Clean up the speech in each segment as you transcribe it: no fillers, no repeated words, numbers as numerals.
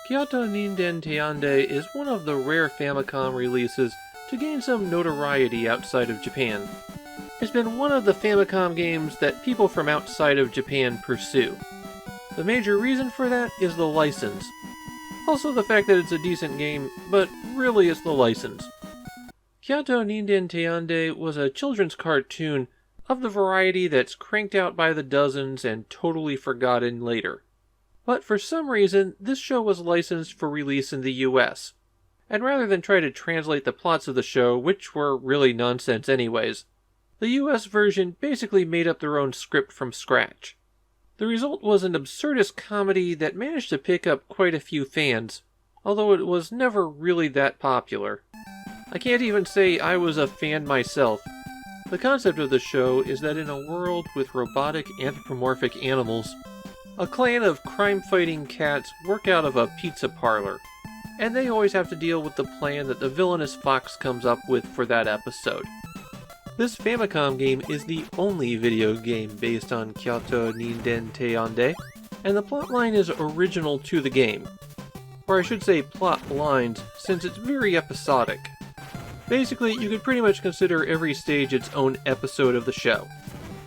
Kyatto Ninden te yan de is one of the rare Famicom releases to gain some notoriety outside of Japan. It's been one of the Famicom games that people from outside of Japan pursue. The major reason for that is the license. Also the fact that it's a decent game, but really it's the license. Kyatto Ninden te yan de was a children's cartoon of the variety that's cranked out by the dozens and totally forgotten later. But for some reason, this show was licensed for release in the US. And rather than try to translate the plots of the show, which were really nonsense anyways, the US version basically made up their own script from scratch. The result was an absurdist comedy that managed to pick up quite a few fans, although it was never really that popular. I can't even say I was a fan myself. The concept of the show is that in a world with robotic anthropomorphic animals, a clan of crime-fighting cats work out of a pizza parlor, and they always have to deal with the plan that the villainous fox comes up with for that episode. This Famicom game is the only video game based on Kyatto Ninden te yan de, and the plotline is original to the game. Or I should say plot lines, since it's very episodic. Basically, you could pretty much consider every stage its own episode of the show.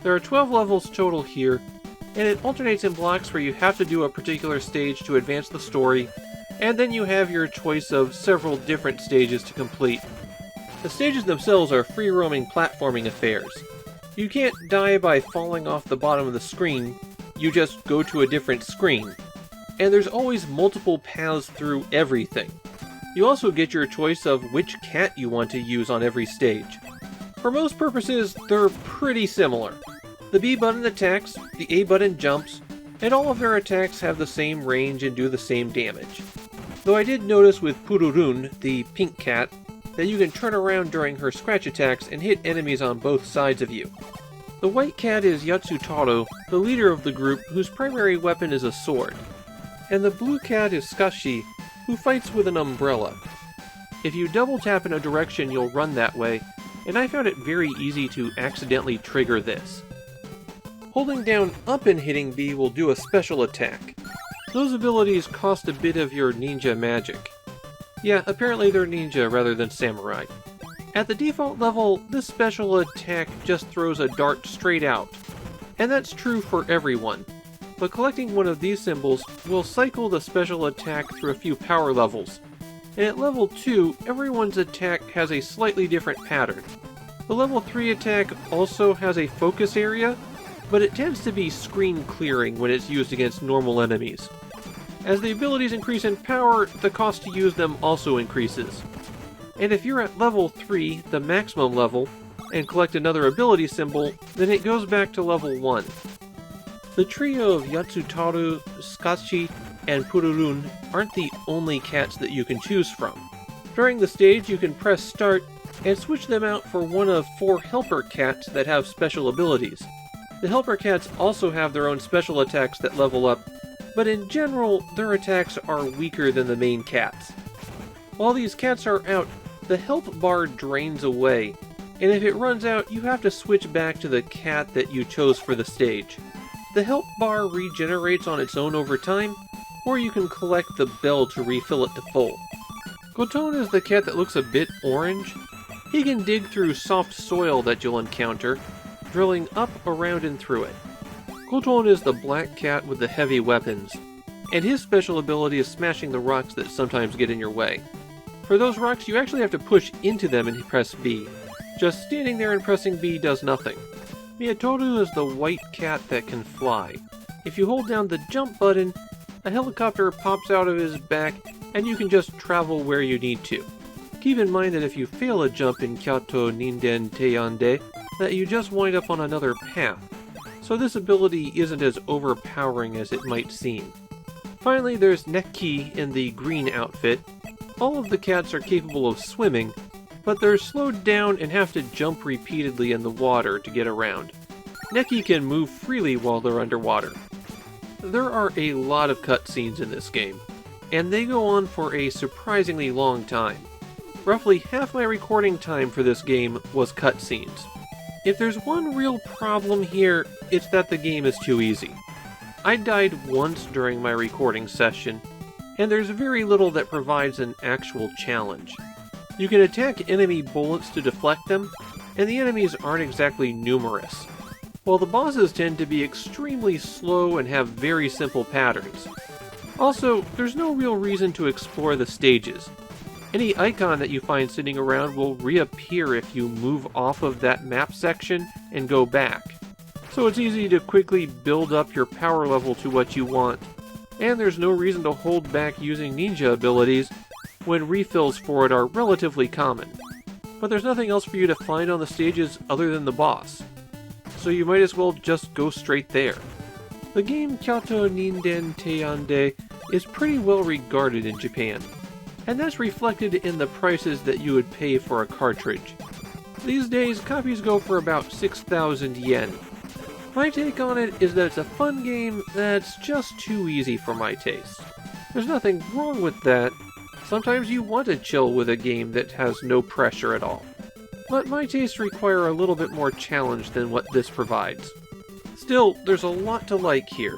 There are 12 levels total here, and it alternates in blocks where you have to do a particular stage to advance the story, and then you have your choice of several different stages to complete. The stages themselves are free-roaming platforming affairs. You can't die by falling off the bottom of the screen, you just go to a different screen. And there's always multiple paths through everything. You also get your choice of which cat you want to use on every stage. For most purposes, they're pretty similar. The B button attacks, the A button jumps, and all of their attacks have the same range and do the same damage. Though I did notice with Pururun, the pink cat, that you can turn around during her scratch attacks and hit enemies on both sides of you. The white cat is Yatsutaro, the leader of the group whose primary weapon is a sword. And the blue cat is Skashi, who fights with an umbrella. If you double tap in a direction, you'll run that way, and I found it very easy to accidentally trigger this. Holding down up and hitting B will do a special attack. Those abilities cost a bit of your ninja magic. Yeah, apparently they're ninja rather than samurai. At the default level, this special attack just throws a dart straight out. And that's true for everyone. But collecting one of these symbols will cycle the special attack through a few power levels. And at level 2, everyone's attack has a slightly different pattern. The level 3 attack also has a focus area, but it tends to be screen clearing when it's used against normal enemies. As the abilities increase in power, the cost to use them also increases. And if you're at level 3, the maximum level, and collect another ability symbol, then it goes back to level 1. The trio of Yatsutaru, Skashi, and Pururun aren't the only cats that you can choose from. During the stage, you can press start and switch them out for one of 4 helper cats that have special abilities. The helper cats also have their own special attacks that level up, but in general, their attacks are weaker than the main cats. While these cats are out, the health bar drains away, and if it runs out, you have to switch back to the cat that you chose for the stage. The health bar regenerates on its own over time, or you can collect the bell to refill it to full. Goton is the cat that looks a bit orange. He can dig through soft soil that you'll encounter, drilling up, around, and through it. Goton is the black cat with the heavy weapons, and his special ability is smashing the rocks that sometimes get in your way. For those rocks, you actually have to push into them and press B. Just standing there and pressing B does nothing. Miyatoru is the white cat that can fly. If you hold down the jump button, a helicopter pops out of his back, and you can just travel where you need to. Keep in mind that if you fail a jump in Kyatto Ninden te yan de, that you just wind up on another path, so this ability isn't as overpowering as it might seem. Finally, there's Neki in the green outfit. All of the cats are capable of swimming, but they're slowed down and have to jump repeatedly in the water to get around. Neki can move freely while they're underwater. There are a lot of cutscenes in this game, and they go on for a surprisingly long time. Roughly half my recording time for this game was cutscenes. If there's one real problem here, it's that the game is too easy. I died once during my recording session, and there's very little that provides an actual challenge. You can attack enemy bullets to deflect them, and the enemies aren't exactly numerous, while the bosses tend to be extremely slow and have very simple patterns. Also, there's no real reason to explore the stages. Any icon that you find sitting around will reappear if you move off of that map section and go back, so it's easy to quickly build up your power level to what you want, and there's no reason to hold back using ninja abilities when refills for it are relatively common. But there's nothing else for you to find on the stages other than the boss, so you might as well just go straight there. The game Kyatto Ninden te yan de is pretty well regarded in Japan, and that's reflected in the prices that you would pay for a cartridge. These days, copies go for about 6,000 yen. My take on it is that it's a fun game that's just too easy for my taste. There's nothing wrong with that. Sometimes you want to chill with a game that has no pressure at all. But my tastes require a little bit more challenge than what this provides. Still, there's a lot to like here,